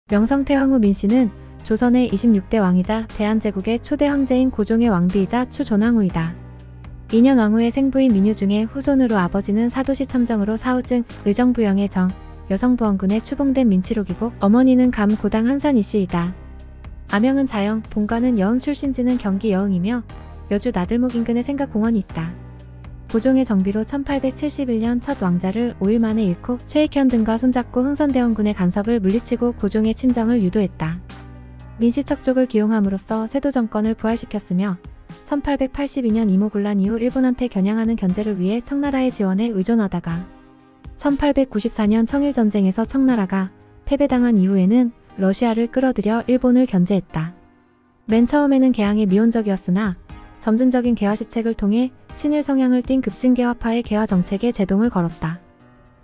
명성태황후 민씨는 조선의 26대 왕이자 대한제국의 초대 황제인 고종의 왕비이자 추존왕후이다. 2년 왕후의 생부인 민유 중에 후손으로 아버지는 사도시 첨정으로 사후증 의정부영의 정, 여성부원군에 추봉된 민치록이고 어머니는 감 고당 한산 이씨이다. 아명은 자영, 본가는 여흥 출신지는 경기 여흥이며 여주 나들목 인근에 생각공원이 있다. 고종의 정비로 1871년 첫 왕자를 5일 만에 잃고 최익현 등과 손잡고 흥선대원군의 간섭을 물리치고 고종의 친정을 유도했다. 민씨 척족을 기용함으로써 세도 정권을 부활시켰으며 1882년 이모군란 이후 일본한테 겨냥하는 견제를 위해 청나라의 지원에 의존하다가 1894년 청일전쟁에서 청나라가 패배당한 이후에는 러시아를 끌어들여 일본을 견제했다. 맨 처음에는 개항에 미온적이었으나 점진적인 개화시책을 통해 친일 성향을 띤 급진개화파의 개화 정책에 제동을 걸었다.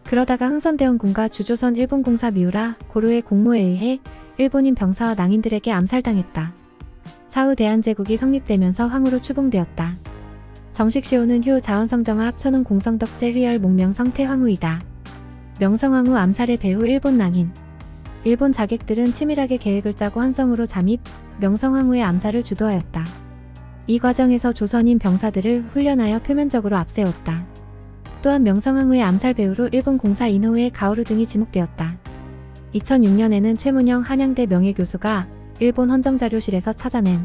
그러다가 흥선대원군과 주조선 일본공사 미우라 고르의 공모에 의해 일본인 병사와 낭인들에게 암살당했다. 사후 대한제국이 성립되면서 황후로 추봉되었다. 정식 시호는 효 자원성정화 합천운 공성덕제 휘열 목명성 태황후이다. 명성황후 암살의 배후 일본 낭인. 일본 자객들은 치밀하게 계획을 짜고 한성으로 잠입, 명성황후의 암살을 주도하였다. 이 과정에서 조선인 병사들을 훈련하여 표면적으로 앞세웠다. 또한 명성황후의 암살 배후로 일본 공사 이노우의 가오루 등이 지목되었다. 2006년에는 최문영 한양대 명예교수가 일본 헌정자료실에서 찾아낸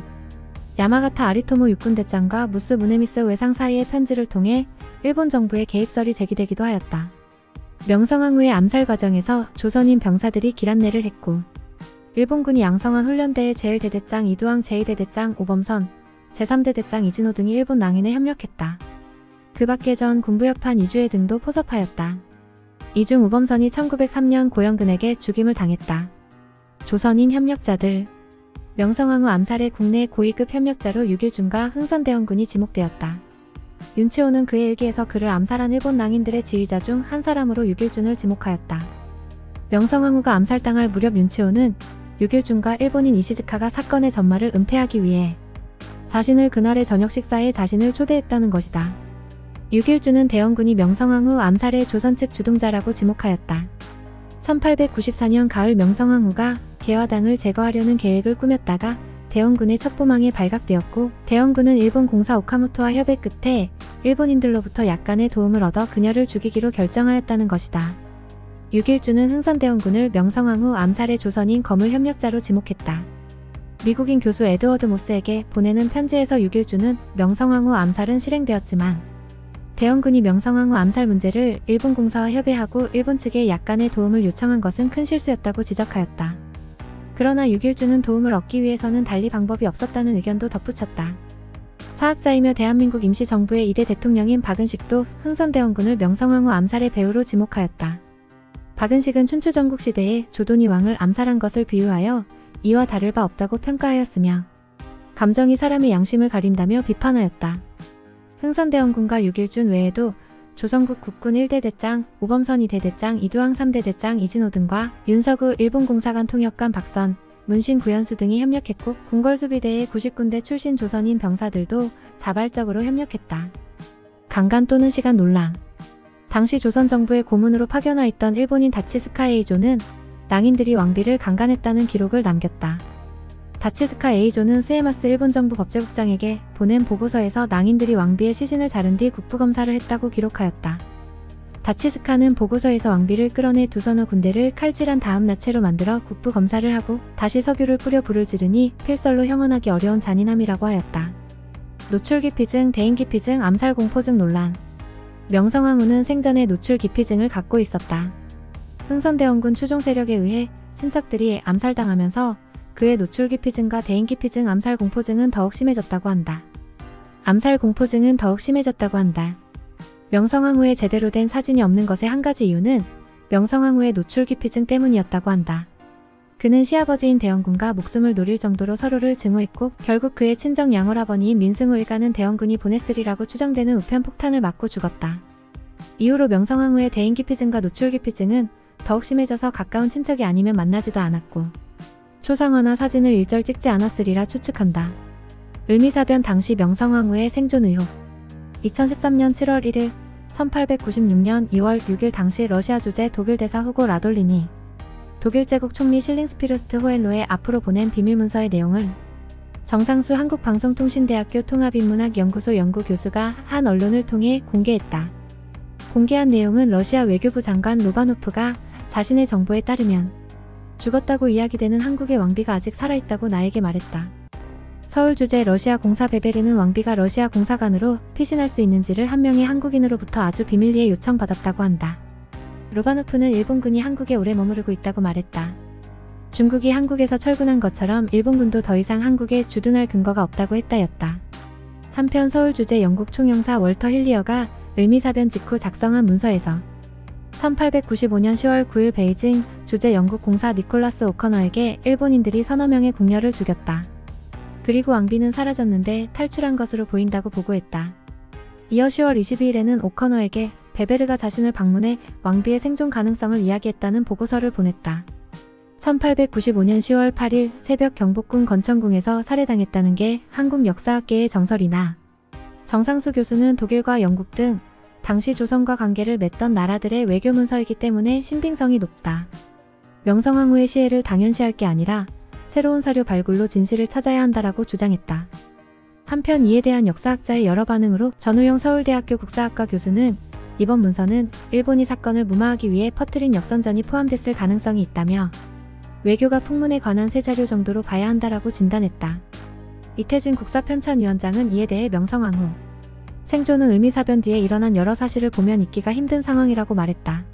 야마가타 아리토모 육군대장과 무스 무네미스 외상 사이의 편지를 통해 일본 정부의 개입설이 제기되기도 하였다. 명성황후의 암살 과정에서 조선인 병사들이 길안내를 했고 일본군이 양성한 훈련대의 제1대대장 이두왕 제2대대장 오범선, 제3대대장 이진호 등이 일본 낭인에 협력했다. 그 밖에 전 군부협한 이주해 등도 포섭하였다. 이중 우범선이 1903년 고영근에게 죽임을 당했다. 조선인 협력자들. 명성황후 암살의 국내 고위급 협력자로 육일준과 흥선대원군이 지목되었다. 윤치호는 그의 일기에서 그를 암살한 일본 낭인들의 지휘자 중 한 사람으로 육일준을 지목하였다. 명성황후가 암살당할 무렵 윤치호는 육일준과 일본인 이시즈카가 사건의 전말을 은폐하기 위해 자신을 그날의 저녁 식사에 자신을 초대했다는 것이다. 육일준은 대원군이 명성황후 암살의 조선 측 주동자라고 지목하였다. 1894년 가을 명성황후가 개화당을 제거하려는 계획을 꾸몄다가 대원군의 첩보망에 발각되었고 대원군은 일본 공사 오카모토와 협의 끝에 일본인들로부터 약간의 도움을 얻어 그녀를 죽이기로 결정하였다는 것이다. 육일준은 흥선대원군을 명성황후 암살의 조선인 거물 협력자로 지목했다. 미국인 교수 에드워드 모스에게 보내는 편지에서 육일준은 명성황후 암살은 실행되었지만 대원군이 명성황후 암살 문제를 일본 공사와 협의하고 일본 측에 약간의 도움을 요청한 것은 큰 실수였다고 지적하였다. 그러나 육일준은 도움을 얻기 위해서는 달리 방법이 없었다는 의견도 덧붙였다. 사학자이며 대한민국 임시정부의 2대 대통령인 박은식도 흥선대원군을 명성황후 암살의 배후로 지목하였다. 박은식은 춘추전국 시대에 조돈이 왕을 암살한 것을 비유하여 이와 다를 바 없다고 평가하였으며 감정이 사람의 양심을 가린다며 비판하였다. 흥선대원군과 육일준 외에도 조선국 국군 1대대장, 오범선 2대대장, 이두왕 3대대장 이진호 등과 윤서구 일본공사관 통역관 박선, 문신 구현수 등이 협력했고 궁궐수비대의 90군대 출신 조선인 병사들도 자발적으로 협력했다. 강간 또는 시간 논란. 당시 조선 정부의 고문으로 파견와 있던 일본인 다치스카 에이조는 낭인들이 왕비를 강간했다는 기록을 남겼다. 다치스카 에이조는 스에마스 일본 정부 법제국장에게 보낸 보고서에서 낭인들이 왕비의 시신을 자른 뒤 국부검사를 했다고 기록하였다. 다치스카는 보고서에서 왕비를 끌어내 두서너 군대를 칼질한 다음 나체로 만들어 국부검사를 하고 다시 석유를 뿌려 불을 지르니 필설로 형언하기 어려운 잔인함이라고 하였다. 노출기피증, 대인기피증, 암살공포증 논란. 명성황후는 생전에 노출기피증을 갖고 있었다. 흥선대원군 추종 세력에 의해 친척들이 암살당하면서 그의 노출기피증과 대인기피증, 암살공포증은 더욱 심해졌다고 한다. 암살공포증은 더욱 심해졌다고 한다. 명성황후의 제대로 된 사진이 없는 것의 한 가지 이유는 명성황후의 노출기피증 때문이었다고 한다. 그는 시아버지인 대원군과 목숨을 노릴 정도로 서로를 증오했고 결국 그의 친정 양오라버니인 민승호 일가는 대원군이 보냈으리라고 추정되는 우편폭탄을 맞고 죽었다. 이후로 명성황후의 대인기피증과 노출기피증은 더욱 심해져서 가까운 친척이 아니면 만나지도 않았고 초상화나 사진을 일절 찍지 않았으리라 추측한다. 을미사변 당시 명성황후의 생존 의혹. 2013년 7월 1일, 1896년 2월 6일 당시 러시아 주재 독일 대사 후고 라돌린이 독일 제국 총리 실링스피르스트 호엘로에 앞으로 보낸 비밀문서의 내용을 정상수 한국방송통신대학교 통합인문학연구소 연구교수가 한 언론을 통해 공개했다. 공개한 내용은 러시아 외교부 장관 로바노프가 자신의 정보에 따르면 죽었다고 이야기되는 한국의 왕비가 아직 살아있다고 나에게 말했다. 서울 주재 러시아 공사 베베르는 왕비가 러시아 공사관으로 피신할 수 있는지를 한 명의 한국인으로부터 아주 비밀리에 요청받았다고 한다. 로바노프는 일본군이 한국에 오래 머무르고 있다고 말했다. 중국이 한국에서 철군한 것처럼 일본군도 더 이상 한국에 주둔할 근거가 없다고 했다였다. 한편 서울 주재 영국 총영사 월터 힐리어가 을미사변 직후 작성한 문서에서 1895년 10월 9일 베이징 주재 영국 공사 니콜라스 오커너에게 일본인들이 서너 명의 궁녀를 죽였다. 그리고 왕비는 사라졌는데 탈출한 것으로 보인다고 보고했다. 이어 10월 22일에는 오커너에게 베베르가 자신을 방문해 왕비의 생존 가능성을 이야기했다는 보고서를 보냈다. 1895년 10월 8일 새벽 경복궁 건천궁에서 살해당했다는 게 한국 역사학계의 정설이나 정상수 교수는 독일과 영국 등 당시 조선과 관계를 맺던 나라들의 외교 문서이기 때문에 신빙성이 높다. 명성황후의 시해를 당연시할 게 아니라 새로운 사료 발굴로 진실을 찾아야 한다라고 주장했다. 한편 이에 대한 역사학자의 여러 반응으로 전우용 서울대학교 국사학과 교수는 이번 문서는 일본이 사건을 무마하기 위해 퍼뜨린 역선전이 포함됐을 가능성이 있다며 외교가 풍문에 관한 새 자료 정도로 봐야 한다라고 진단했다. 이태진 국사편찬위원장은 이에 대해 명성황후 생존은 을미사변 뒤에 일어난 여러 사실을 보면 잊기가 힘든 상황이라고 말했다.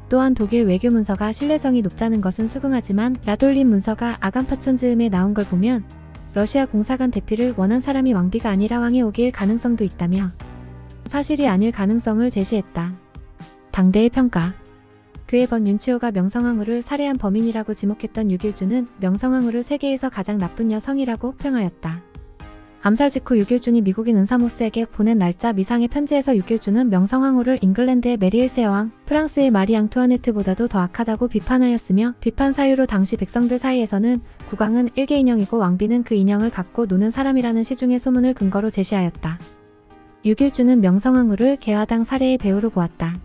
또한 독일 외교 문서가 신뢰성이 높다는 것은 수긍하지만 라돌린 문서가 아간파천 즈음에 나온 걸 보면 러시아 공사관 대피를 원한 사람이 왕비가 아니라 왕이 오길 가능성도 있다며 사실이 아닐 가능성을 제시했다. 당대의 평가. 그해 번 윤치호가 명성황후를 살해한 범인이라고 지목했던 육일주는 명성황후를 세계에서 가장 나쁜 여성이라고 평하였다. 암살 직후 육일준이 미국인 은사모스에게 보낸 날짜 미상의 편지에서 육일준은 명성황후를 잉글랜드의 메리 1세 여왕, 프랑스의 마리 앙투아네트보다도 더 악하다고 비판하였으며 비판 사유로 당시 백성들 사이에서는 국왕은 일개 인형이고 왕비는 그 인형을 갖고 노는 사람이라는 시중의 소문을 근거로 제시하였다. 육일준은 명성황후를 개화당 살해의 배우로 보았다.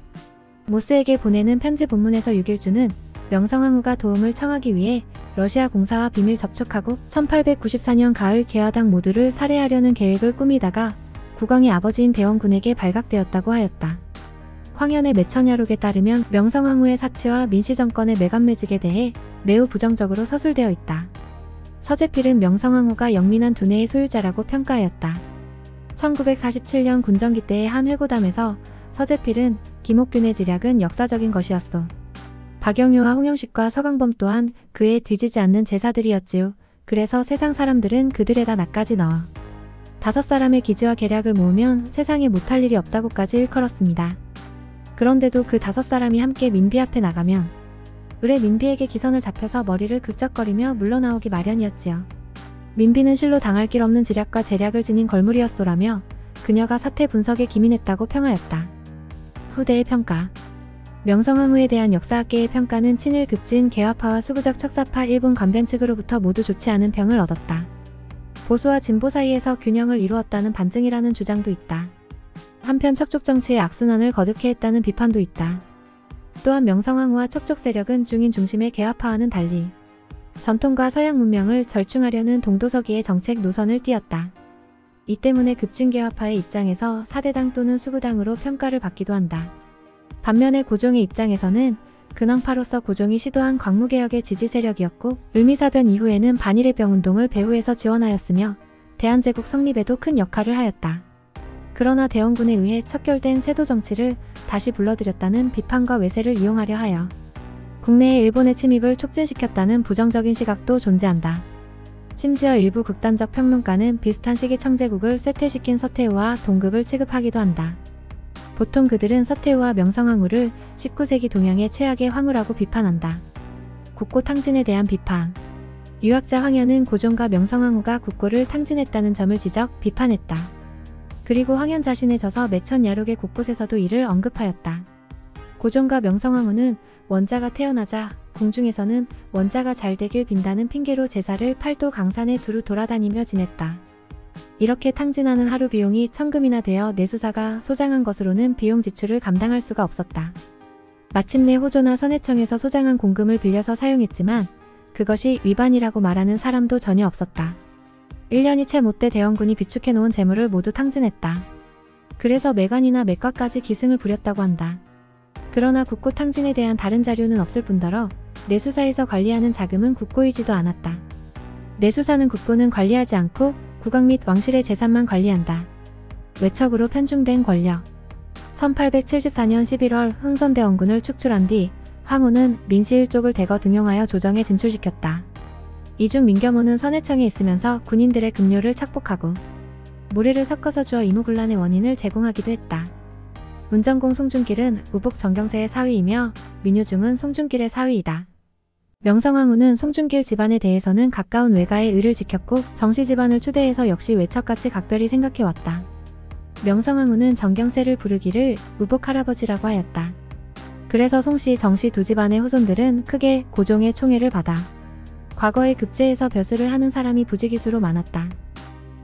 모스에게 보내는 편지 본문에서 육일준은 명성황후가 도움을 청하기 위해 러시아 공사와 비밀 접촉하고 1894년 가을 개화당 모두를 살해하려는 계획을 꾸미다가 국왕의 아버지인 대원군에게 발각되었다고 하였다. 황현의 매처녀록에 따르면 명성황후의 사치와 민씨정권의 매간매직에 대해 매우 부정적으로 서술되어 있다. 서재필은 명성황후가 영민한 두뇌의 소유자라고 평가하였다. 1947년 군정기 때의 한 회고담에서 서재필은 김옥균의 지략은 역사적인 것이었소. 박영효와 홍영식과 서강범 또한 그에 뒤지지 않는 제사들이었지요. 그래서 세상 사람들은 그들에다 나까지 넣어 5사람의 기지와 계략을 모으면 세상에 못할 일이 없다고까지 일컬었습니다. 그런데도 그 5사람이 함께 민비 앞에 나가면 을의 민비에게 기선을 잡혀서 머리를 긁적거리며 물러나오기 마련이었지요. 민비는 실로 당할 길 없는 지략과 재략을 지닌 걸물이었소라며 그녀가 사태 분석에 기민했다고 평하였다. 후대의 평가. 명성황후에 대한 역사학계의 평가는 친일 급진 개화파와 수구적 척사파 일본 관변 측으로부터 모두 좋지 않은 평을 얻었다. 보수와 진보 사이에서 균형을 이루었다는 반증이라는 주장도 있다. 한편 척족 정치의 악순환을 거듭해 했다는 비판도 있다. 또한 명성황후와 척족 세력은 중인 중심의 개화파와는 달리 전통과 서양 문명을 절충하려는 동도서기의 정책 노선을 띄었다. 이 때문에 급진 개화파의 입장에서 사대당 또는 수구당으로 평가를 받기도 한다. 반면에 고종의 입장에서는 근황파로서 고종이 시도한 광무개혁의 지지 세력이었고 을미사변 이후에는 반일해병운동을 배후에서 지원하였으며 대한제국 성립에도 큰 역할을 하였다. 그러나 대원군에 의해 척결된 세도 정치를 다시 불러들였다는 비판과 외세를 이용하려 하여 국내의 일본의 침입을 촉진시켰다는 부정적인 시각도 존재한다. 심지어 일부 극단적 평론가는 비슷한 시기 청제국을 쇠퇴시킨 서태후와 동급을 취급하기도 한다. 보통 그들은 서태후와 명성황후를 19세기 동양의 최악의 황후라고 비판한다. 국고 탕진에 대한 비판. 유학자 황현은 고종과 명성황후가 국고를 탕진했다는 점을 비판했다. 그리고 황현 자신의 저서 매천야록의 곳곳에서도 이를 언급하였다. 고종과 명성황후는 원자가 태어나자 궁중에서는 원자가 잘 되길 빈다는 핑계로 제사를 팔도 강산에 두루 돌아다니며 지냈다. 이렇게 탕진하는 하루 비용이 천금이나 되어 내수사가 소장한 것으로는 비용 지출을 감당할 수가 없었다. 마침내 호조나 선해청에서 소장한 공금을 빌려서 사용했지만 그것이 위반이라고 말하는 사람도 전혀 없었다. 1년이 채 못돼 대원군이 비축해놓은 재물을 모두 탕진했다. 그래서 매관이나 매과까지 기승을 부렸다고 한다. 그러나 국고 탕진에 대한 다른 자료는 없을 뿐더러 내수사에서 관리하는 자금은 국고이지도 않았다. 내수사는 국고는 관리하지 않고 국왕 및 왕실의 재산만 관리한다. 외척으로 편중된 권력. 1874년 11월 흥선대원군을 축출한 뒤 황후는 민씨 일족을 대거 등용하여 조정에 진출시켰다. 이중 민겸호는 선해청에 있으면서 군인들의 급료를 착복하고 모래를 섞어서 주어 이무군란의 원인을 제공하기도 했다. 문정공 송중길은 우복 정경세의 사위이며 민유중은 송중길의 사위이다. 명성황후는 송중길 집안에 대해서는 가까운 외가의 의를 지켰고 정씨 집안을 추대해서 역시 외척같이 각별히 생각해왔다. 명성황후는 정경세를 부르기를 우복 할아버지라고 하였다. 그래서 송씨, 정씨 두 집안의 후손들은 크게 고종의 총애를 받아 과거에 급제에서 벼슬을 하는 사람이 부지기수로 많았다.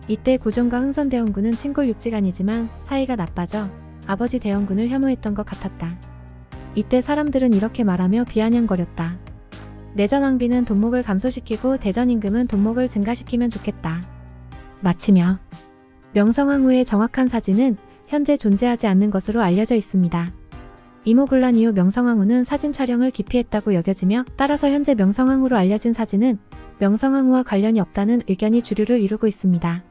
이때 고종과 흥선대원군은 친골 육지간이지만 사이가 나빠져 아버지 대원군을 혐오했던 것 같았다. 이때 사람들은 이렇게 말하며 비아냥거렸다. 내전왕비는 돈목을 감소시키고 대전임금은 돈목을 증가시키면 좋겠다. 마치며 명성황후의 정확한 사진은 현재 존재하지 않는 것으로 알려져 있습니다. 이모군란 이후 명성황후는 사진 촬영을 기피했다고 여겨지며 따라서 현재 명성황후로 알려진 사진은 명성황후와 관련이 없다는 의견이 주류를 이루고 있습니다.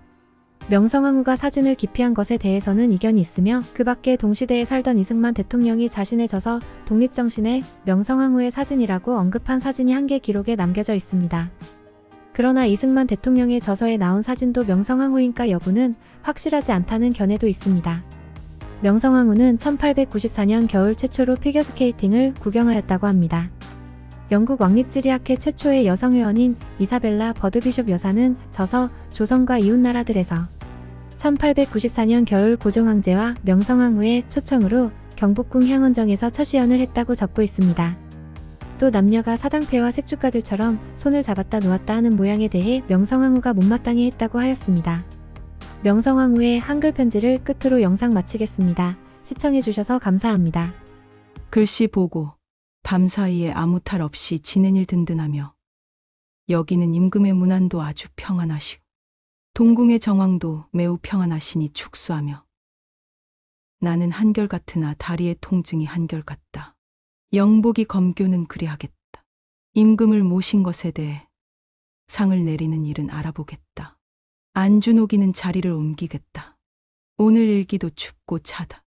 명성황후가 사진을 기피한 것에 대해서는 이견이 있으며 그 밖에 동시대에 살던 이승만 대통령이 자신의 저서 독립정신에 명성황후의 사진이라고 언급한 사진이 한 개 기록에 남겨져 있습니다. 그러나 이승만 대통령의 저서에 나온 사진도 명성황후인가 여부는 확실하지 않다는 견해도 있습니다. 명성황후는 1894년 겨울 최초로 피겨스케이팅을 구경하였다고 합니다. 영국 왕립지리학회 최초의 여성회원인 이사벨라 버드비숍 여사는 저서 조선과 이웃나라들에서 1894년 겨울 고종황제와 명성황후의 초청으로 경복궁 향원정에서 첫 시연을 했다고 적고 있습니다. 또 남녀가 사당패와 색주가들처럼 손을 잡았다 놓았다 하는 모양에 대해 명성황후가 못마땅해 했다고 하였습니다. 명성황후의 한글 편지를 끝으로 영상 마치겠습니다. 시청해주셔서 감사합니다. 글씨 보고 밤사이에 아무 탈 없이 지낸 일 든든하며 여기는 임금의 문안도 아주 평안하시고 동궁의 정왕도 매우 평안하시니 축수하며 나는 한결같으나 다리의 통증이 한결같다. 영복이 검교는 그리하겠다. 임금을 모신 것에 대해 상을 내리는 일은 알아보겠다. 안주노기는 자리를 옮기겠다. 오늘 일기도 춥고 차다.